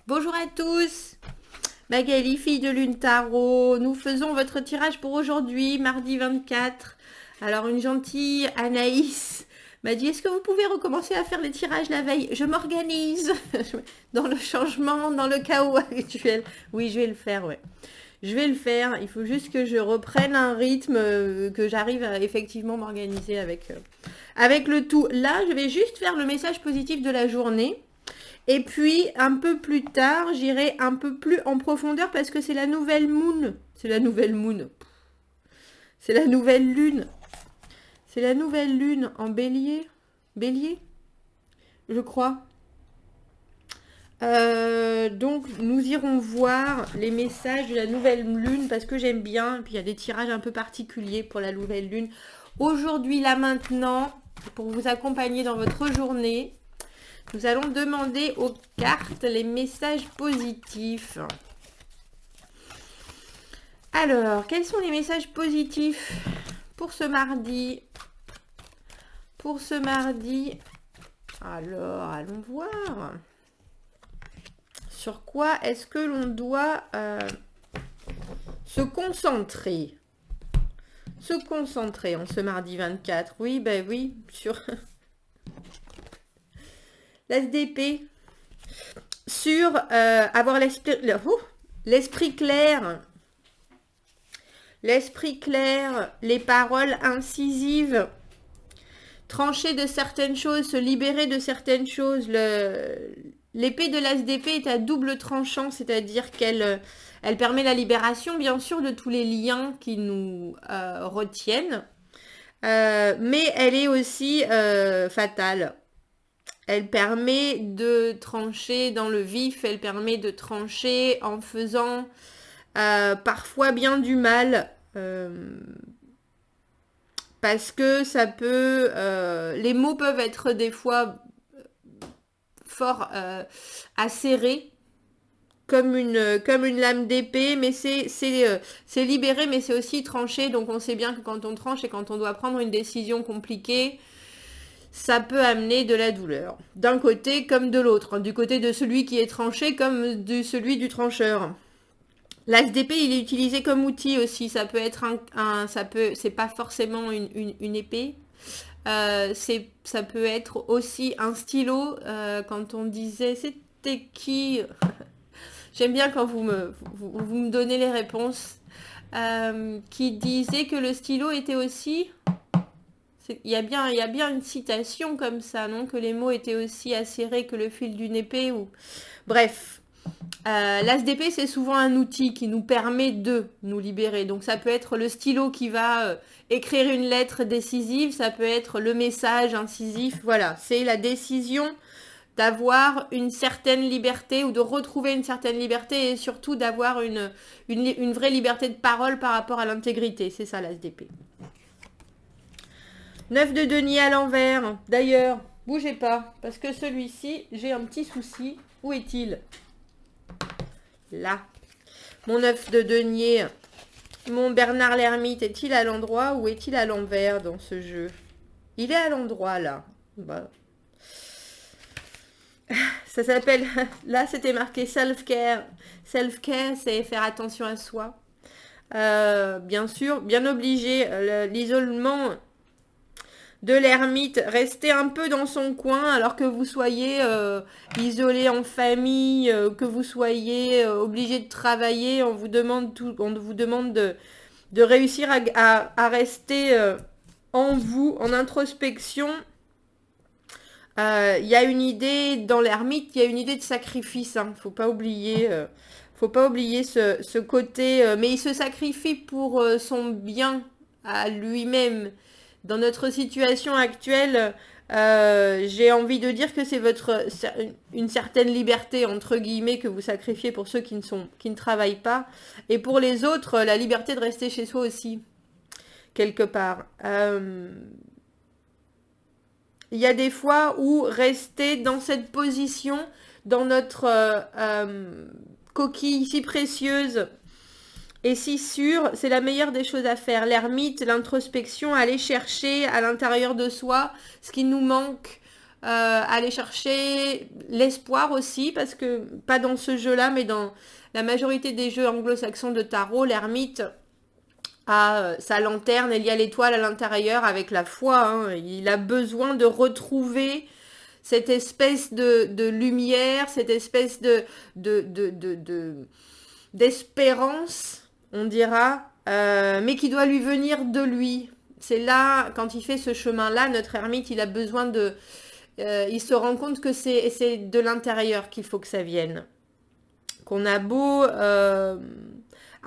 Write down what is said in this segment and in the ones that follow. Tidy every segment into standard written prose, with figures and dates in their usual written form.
Bonjour à tous, Magali, fille de Lune Tarot. Nous faisons votre tirage pour aujourd'hui, mardi 24. Alors une gentille Anaïs m'a dit, est-ce que vous pouvez recommencer à faire les tirages la veille? Je m'organise dans le changement, dans le chaos actuel. Oui, je vais le faire, ouais. Je vais le faire, il faut juste que je reprenne un rythme, que j'arrive à effectivement m'organiser avec le tout. Là, je vais juste faire le message positif de la journée. Et puis, un peu plus tard, j'irai un peu plus en profondeur parce que c'est la nouvelle moon. C'est la nouvelle moon. C'est la nouvelle lune. C'est la nouvelle lune en bélier. Bélier, je crois. Donc, nous irons voir les messages de la nouvelle lune parce que j'aime bien. Et puis, il y a des tirages un peu particuliers pour la nouvelle lune. Aujourd'hui, là, maintenant, pour vous accompagner dans votre journée, nous allons demander aux cartes les messages positifs. Alors, quels sont les messages positifs pour ce mardi? Pour ce mardi, alors, allons voir. Sur quoi est-ce que l'on doit se concentrer? Se concentrer en ce mardi 24. Oui, ben oui, sur l'ASDP. Sur avoir l'esprit clair. L'esprit clair, les paroles incisives, trancher de certaines choses, se libérer de certaines choses. L'épée de l'ASDP est à double tranchant, c'est-à-dire qu'elle permet la libération, bien sûr, de tous les liens qui nous retiennent, mais elle est aussi fatale. Elle permet de trancher dans le vif, elle permet de trancher en faisant parfois bien du mal. Parce que ça peut... les mots peuvent être des fois fort acérés, comme une lame d'épée, mais c'est libéré, mais c'est aussi tranché. Donc on sait bien que quand on tranche et quand on doit prendre une décision compliquée, ça peut amener de la douleur. D'un côté comme de l'autre. Du côté de celui qui est tranché comme de celui du trancheur. L'ASDP, il est utilisé comme outil aussi. Ça peut être c'est pas forcément une épée. Ça peut être aussi un stylo. Quand on disait, c'était qui? J'aime bien quand vous me donnez les réponses. Qui disait que le stylo était aussi... Il y a bien une citation comme ça, non? Que les mots étaient aussi acérés que le fil d'une épée. Ou... Bref. L'ASDP, c'est souvent un outil qui nous permet de nous libérer. Donc ça peut être le stylo qui va écrire une lettre décisive, ça peut être le message incisif. Voilà, c'est la décision d'avoir une certaine liberté ou de retrouver une certaine liberté et surtout d'avoir une vraie liberté de parole par rapport à l'intégrité. C'est ça l'ASDP. 9 de denier à l'envers. D'ailleurs, bougez pas, parce que celui-ci, j'ai un petit souci. Où est-il? Là. Mon 9 de denier, mon Bernard l'ermite, est-il à l'endroit ou est-il à l'envers dans ce jeu? Il est à l'endroit, là. Bah. Ça s'appelle... Là, c'était marqué self-care. Self-care, c'est faire attention à soi. Bien sûr, bien obligé. L'isolement de l'ermite, rester un peu dans son coin alors que vous soyez isolé en famille, que vous soyez obligé de travailler, on vous demande de réussir à rester en vous, en introspection. Il y a une idée dans l'ermite, il y a une idée de sacrifice, hein. Faut pas oublier ce côté, mais il se sacrifie pour son bien à lui-même. Dans notre situation actuelle, j'ai envie de dire que c'est une certaine liberté, entre guillemets, que vous sacrifiez pour ceux qui ne travaillent pas. Et pour les autres, la liberté de rester chez soi aussi, quelque part. Il y a des fois où rester dans cette position, dans notre coquille si précieuse, et si sûr, c'est la meilleure des choses à faire. L'ermite, l'introspection, aller chercher à l'intérieur de soi ce qui nous manque, aller chercher l'espoir aussi, parce que pas dans ce jeu-là, mais dans la majorité des jeux anglo-saxons de tarot, l'ermite a sa lanterne, il y a l'étoile à l'intérieur avec la foi. Hein. Il a besoin de retrouver cette espèce de lumière, cette espèce d'espérance, on dira, mais qui doit lui venir de lui. C'est là, quand il fait ce chemin-là, notre ermite, il a besoin de... il se rend compte que c'est de l'intérieur qu'il faut que ça vienne. Qu'on a beau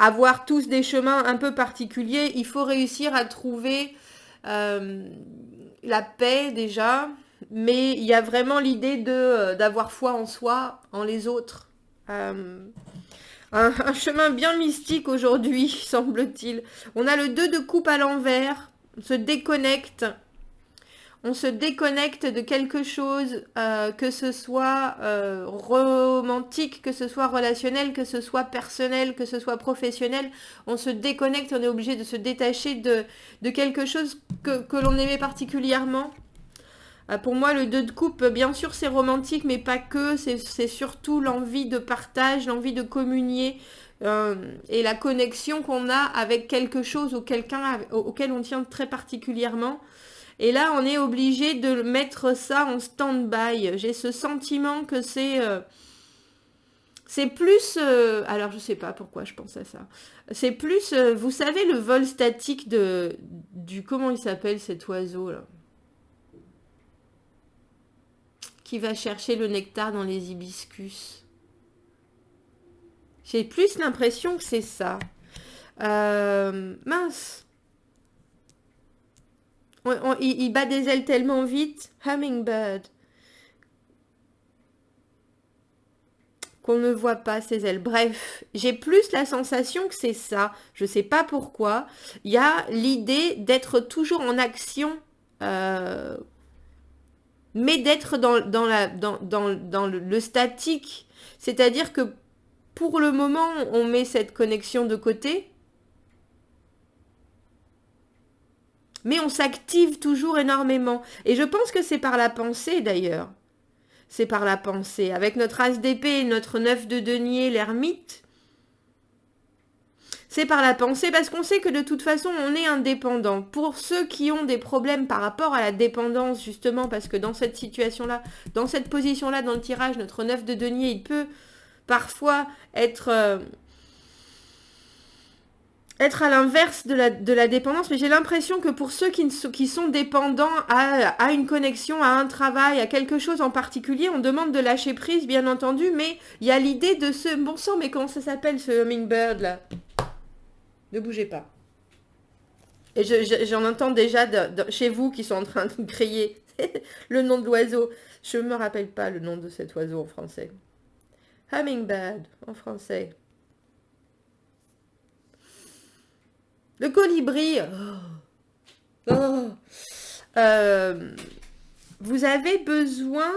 avoir tous des chemins un peu particuliers, il faut réussir à trouver la paix déjà, mais il y a vraiment l'idée d'avoir foi en soi, en les autres. Un chemin bien mystique aujourd'hui, semble-t-il. On a le 2 de coupe à l'envers, on se déconnecte. On se déconnecte de quelque chose, que ce soit romantique, que ce soit relationnel, que ce soit personnel, que ce soit professionnel. On se déconnecte, on est obligé de se détacher de quelque chose que l'on aimait particulièrement. Pour moi, le 2 de coupe, bien sûr, c'est romantique, mais pas que. C'est surtout l'envie de partage, l'envie de communier et la connexion qu'on a avec quelque chose ou quelqu'un auquel on tient très particulièrement. Et là, on est obligé de mettre ça en stand-by. J'ai ce sentiment que c'est plus... alors, je sais pas pourquoi je pense à ça. C'est plus... vous savez, le vol statique du... Comment il s'appelle cet oiseau, là? Qui va chercher le nectar dans les hibiscus. J'ai plus l'impression que c'est ça. Mince. Il bat des ailes tellement vite. Hummingbird. Qu'on ne voit pas ses ailes. Bref, j'ai plus la sensation que c'est ça. Je sais pas pourquoi. Il y a l'idée d'être toujours en action. Mais d'être dans le statique. C'est-à-dire que pour le moment, on met cette connexion de côté. Mais on s'active toujours énormément. Et je pense que c'est par la pensée d'ailleurs. C'est par la pensée. Avec notre as d'épée et notre 9 de denier, l'ermite. C'est par la pensée parce qu'on sait que de toute façon on est indépendant. Pour ceux qui ont des problèmes par rapport à la dépendance justement, parce que dans cette situation-là, dans cette position-là dans le tirage, notre 9 de denier, il peut parfois être à l'inverse de la dépendance, mais j'ai l'impression que pour ceux qui sont dépendants à une connexion, à un travail, à quelque chose en particulier, on demande de lâcher prise, bien entendu, mais il y a l'idée de ce... Bon sang, mais comment ça s'appelle ce hummingbird là? Ne bougez pas. Et j'en entends déjà chez vous qui sont en train de crier le nom de l'oiseau. Je ne me rappelle pas le nom de cet oiseau en français. Hummingbird en français. Le colibri. Vous avez besoin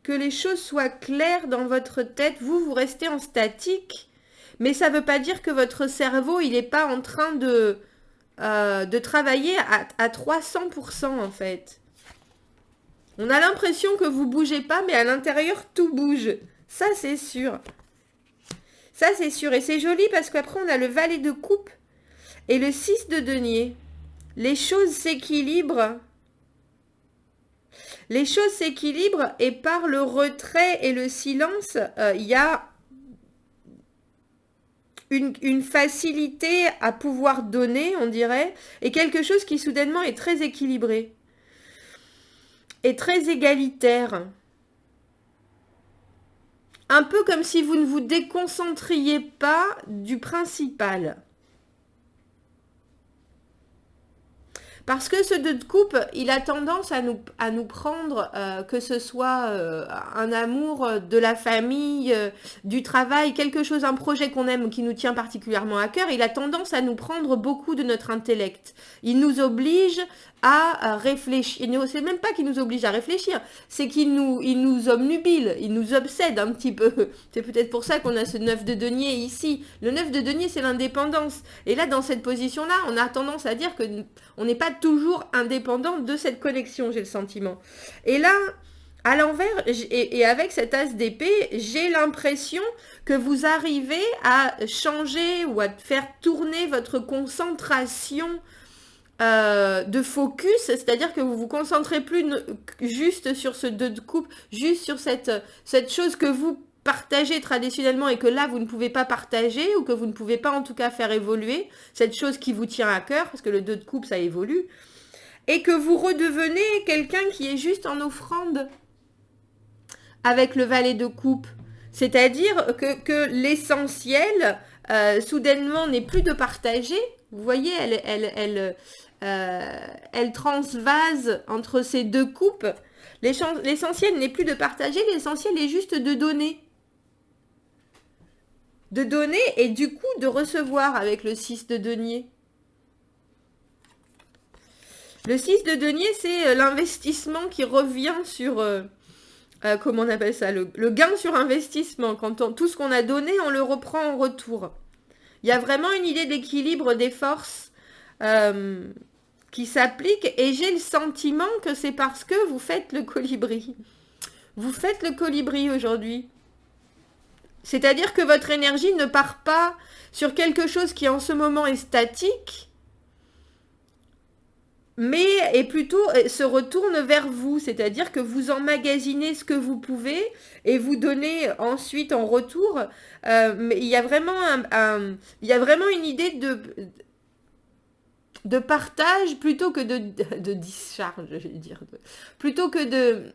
que les choses soient claires dans votre tête. Vous restez en statique. Mais ça ne veut pas dire que votre cerveau, il n'est pas en train de travailler à 300% en fait. On a l'impression que vous ne bougez pas, mais à l'intérieur, tout bouge. Ça, c'est sûr. Ça, c'est sûr. Et c'est joli parce qu'après, on a le valet de coupe et le 6 de denier. Les choses s'équilibrent. Les choses s'équilibrent et par le retrait et le silence, il y a une facilité à pouvoir donner, on dirait, et quelque chose qui soudainement est très équilibré et très égalitaire. Un peu comme si vous ne vous déconcentriez pas du principal. Parce que ce 2 de coupe, il a tendance à nous prendre, que ce soit un amour de la famille, du travail, quelque chose, un projet qu'on aime, qui nous tient particulièrement à cœur, il a tendance à nous prendre beaucoup de notre intellect. Il nous oblige à réfléchir. C'est même pas qu'il nous oblige à réfléchir, c'est qu'il nous obnubile, il nous obsède un petit peu. C'est peut-être pour ça qu'on a ce 9 de denier ici. Le 9 de denier, c'est l'indépendance. Et là, dans cette position-là, on a tendance à dire qu'on n'est pas toujours indépendant de cette connexion, j'ai le sentiment. Et là, À l'envers, et avec cet as d'épée, j'ai l'impression que vous arrivez à changer ou à faire tourner votre concentration de focus, c'est-à-dire que vous vous concentrez plus juste sur ce 2 de coupe, juste sur cette chose que vous partagez traditionnellement et que là vous ne pouvez pas partager ou que vous ne pouvez pas en tout cas faire évoluer, cette chose qui vous tient à cœur, parce que le 2 de coupe ça évolue, et que vous redevenez quelqu'un qui est juste en offrande avec le valet de coupe. C'est-à-dire que l'essentiel, soudainement, n'est plus de partager. Vous voyez, elle transvase entre ces 2 coupes. L'essentiel n'est plus de partager, l'essentiel est juste de donner. De donner et du coup de recevoir avec le 6 de denier. Le 6 de denier, c'est l'investissement qui revient sur... comment on appelle ça, le gain sur investissement. Quand tout ce qu'on a donné, on le reprend en retour. Il y a vraiment une idée d'équilibre des forces qui s'applique et j'ai le sentiment que c'est parce que vous faites le colibri. Vous faites le colibri aujourd'hui. C'est-à-dire que votre énergie ne part pas sur quelque chose qui en ce moment est statique, mais est plutôt se retourne vers vous, c'est-à-dire que vous emmagasinez ce que vous pouvez et vous donnez ensuite en retour. Mais il y a vraiment il y a vraiment une idée de partage plutôt que de discharge, je vais dire, plutôt que de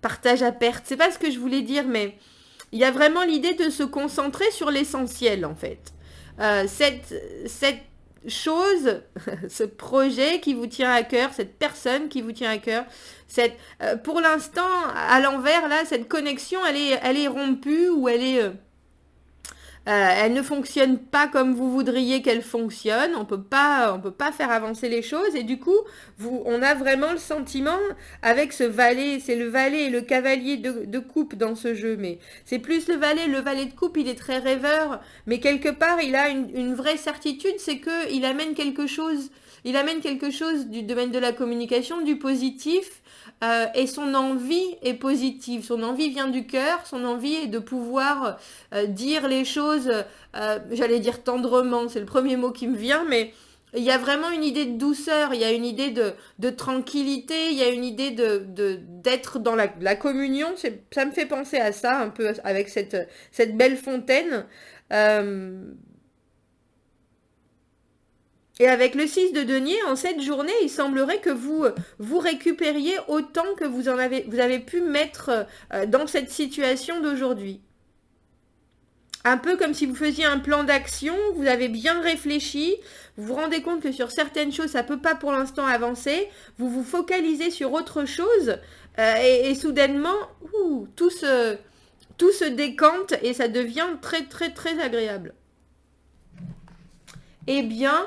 partage à perte. C'est pas ce que je voulais dire, mais il y a vraiment l'idée de se concentrer sur l'essentiel en fait. Cette chose, ce projet qui vous tient à cœur, cette personne qui vous tient à cœur, pour l'instant, à l'envers, là, cette connexion, elle est rompue ou elle ne fonctionne pas comme vous voudriez qu'elle fonctionne. On peut pas faire avancer les choses. Et du coup, on a vraiment le sentiment avec ce valet, c'est le valet et le cavalier de coupe dans ce jeu. Mais c'est plus le valet de coupe, il est très rêveur. Mais quelque part, il a une vraie certitude, c'est qu'il amène quelque chose. Il amène quelque chose du domaine de la communication, du positif. Et son envie est positive, son envie vient du cœur, son envie est de pouvoir dire les choses, j'allais dire tendrement, c'est le premier mot qui me vient, mais il y a vraiment une idée de douceur, il y a une idée de tranquillité, il y a une idée d'être dans la communion, ça me fait penser à ça un peu avec cette belle fontaine. Et avec le 6 de denier, en cette journée, il semblerait que vous récupériez autant que vous avez pu mettre dans cette situation d'aujourd'hui. Un peu comme si vous faisiez un plan d'action, vous avez bien réfléchi, vous vous rendez compte que sur certaines choses, ça ne peut pas pour l'instant avancer, vous vous focalisez sur autre chose, et soudainement, tout se décante et ça devient très très très agréable. Eh bien...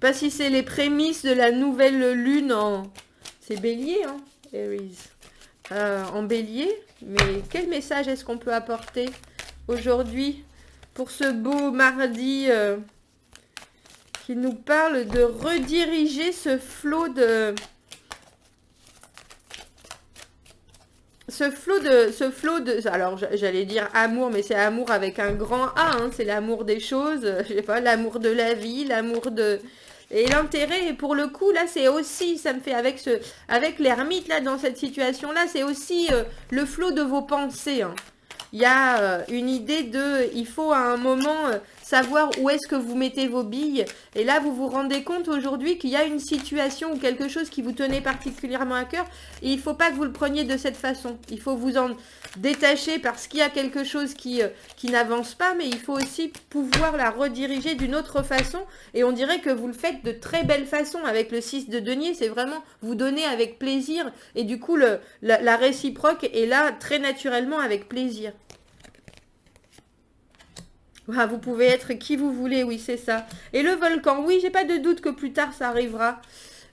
Je sais pas si c'est les prémices de la nouvelle lune en... C'est bélier, hein, Aries. En bélier. Mais quel message est-ce qu'on peut apporter aujourd'hui pour ce beau mardi qui nous parle de rediriger ce flot de... Ce flot de... Alors, j'allais dire amour, mais c'est amour avec un grand A, hein, c'est l'amour des choses, je sais pas, l'amour de la vie, l'amour de... Et l'intérêt, pour le coup, là, c'est aussi, ça me fait avec l'ermite, là, dans cette situation-là, c'est aussi le flot de vos pensées, hein. Il y a une idée il faut à un moment savoir où est-ce que vous mettez vos billes. Et là, vous vous rendez compte aujourd'hui qu'il y a une situation ou quelque chose qui vous tenait particulièrement à cœur. Et il ne faut pas que vous le preniez de cette façon. Il faut vous en détacher parce qu'il y a quelque chose qui n'avance pas. Mais il faut aussi pouvoir la rediriger d'une autre façon. Et on dirait que vous le faites de très belle façon avec le 6 de denier. C'est vraiment vous donner avec plaisir. Et du coup, la réciproque est là très naturellement avec plaisir. Ah, vous pouvez être qui vous voulez, oui, c'est ça. Et le volcan, oui, j'ai pas de doute que plus tard ça arrivera.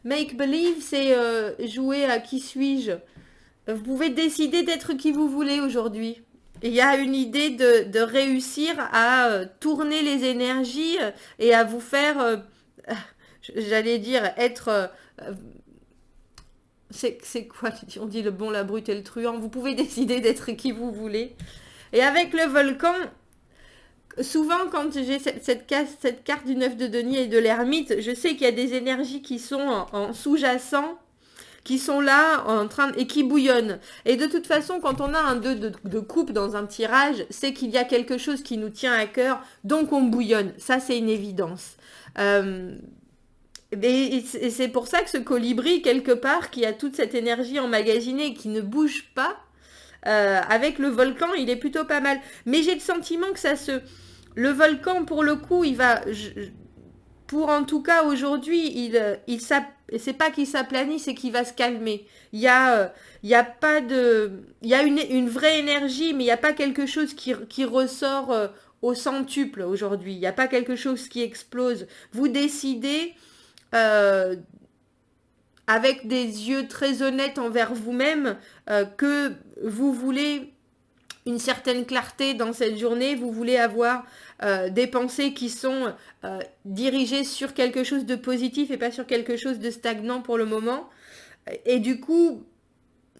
Make believe, c'est jouer à qui suis-je. Vous pouvez décider d'être qui vous voulez aujourd'hui. Il y a une idée de réussir à tourner les énergies et à vous faire... j'allais dire être... c'est quoi? On dit le bon, la brute et le truand. Vous pouvez décider d'être qui vous voulez. Et avec le volcan, souvent quand j'ai cette carte du 9 de denier et de l'ermite, je sais qu'il y a des énergies qui sont en sous-jacent, qui sont là et qui bouillonnent. Et de toute façon, quand on a un 2 de coupe dans un tirage, c'est qu'il y a quelque chose qui nous tient à cœur, donc on bouillonne. Ça, c'est une évidence. Et c'est pour ça que ce colibri, quelque part, qui a toute cette énergie emmagasinée et qui ne bouge pas, avec le volcan, il est plutôt pas mal. Mais j'ai le sentiment que ça se... Le volcan, pour le coup, il va... Pour en tout cas, aujourd'hui, c'est pas qu'il s'aplanit, c'est qu'il va se calmer. Il y a pas de... Il y a une vraie énergie, mais il n'y a pas quelque chose qui ressort au centuple aujourd'hui. Il n'y a pas quelque chose qui explose. Vous décidez... avec des yeux très honnêtes envers vous-même, que vous voulez une certaine clarté dans cette journée, vous voulez avoir des pensées qui sont dirigées sur quelque chose de positif et pas sur quelque chose de stagnant pour le moment. Et du coup,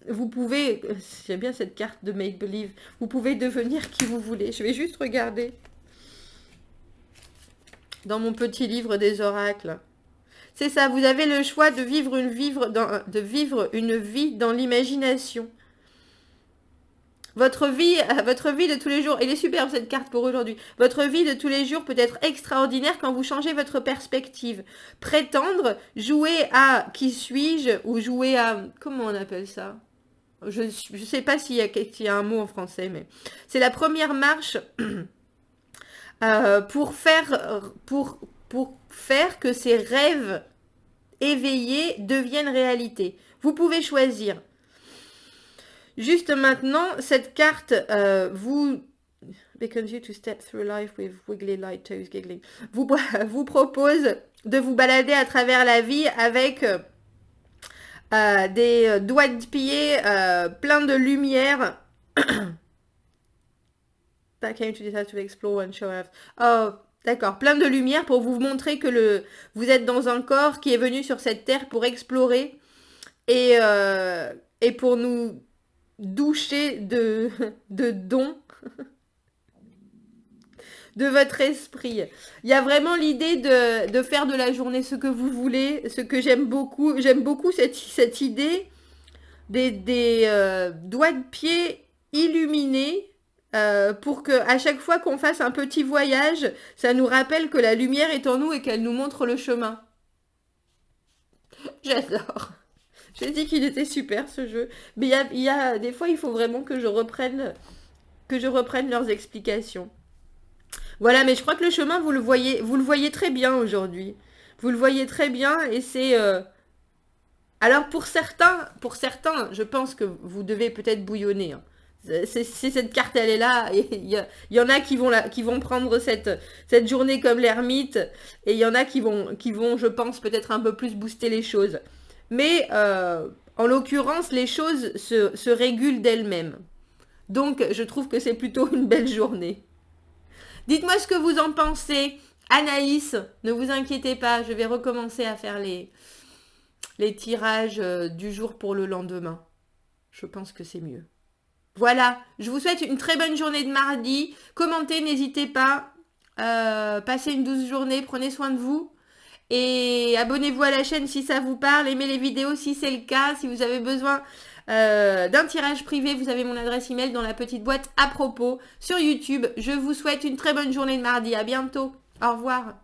vous pouvez, j'aime bien cette carte de Make Believe, vous pouvez devenir qui vous voulez. Je vais juste regarder dans mon petit livre des oracles. C'est ça, vous avez le choix de vivre une vie dans l'imagination. Votre vie de tous les jours, elle est superbe cette carte pour aujourd'hui. Votre vie de tous les jours peut être extraordinaire quand vous changez votre perspective. Prétendre, jouer à qui suis-je ou jouer à... Comment on appelle ça? Je ne sais pas s'il y a un mot en français, mais c'est la première marche pour faire que ces rêves éveillés deviennent réalité. Vous pouvez choisir. Juste maintenant, cette carte beckons you to step through life with wiggly light toes giggling. Vous propose de vous balader à travers la vie avec des doigts de pied pleins de lumière. That came to decide to explore and show off. Oh, d'accord, plein de lumière pour vous montrer que vous êtes dans un corps qui est venu sur cette terre pour explorer et pour nous doucher de dons de votre esprit. Il y a vraiment l'idée de faire de la journée ce que vous voulez, ce que j'aime beaucoup. J'aime beaucoup cette idée des doigts de pied illuminés pour que à chaque fois qu'on fasse un petit voyage, ça nous rappelle que la lumière est en nous et qu'elle nous montre le chemin. J'adore. J'ai dit qu'il était super ce jeu. Mais il y a des fois, il faut vraiment que je reprenne leurs explications. Voilà, mais je crois que le chemin, vous le voyez très bien aujourd'hui. Vous le voyez très bien et c'est... Alors pour certains, je pense que vous devez peut-être bouillonner. Hein. C'est cette carte, elle est là. Il y en a qui vont prendre cette journée comme l'ermite. Et il y en a qui vont, je pense, peut-être un peu plus booster les choses. Mais en l'occurrence, les choses se régulent d'elles-mêmes. Donc, je trouve que c'est plutôt une belle journée. Dites-moi ce que vous en pensez. Anaïs, ne vous inquiétez pas, je vais recommencer à faire les tirages du jour pour le lendemain. Je pense que c'est mieux. Voilà, je vous souhaite une très bonne journée de mardi. Commentez, n'hésitez pas. Passez une douce journée, prenez soin de vous. Et abonnez-vous à la chaîne si ça vous parle. Aimez les vidéos si c'est le cas. Si vous avez besoin d'un tirage privé, vous avez mon adresse email dans la petite boîte à propos sur YouTube. Je vous souhaite une très bonne journée de mardi. À bientôt. Au revoir.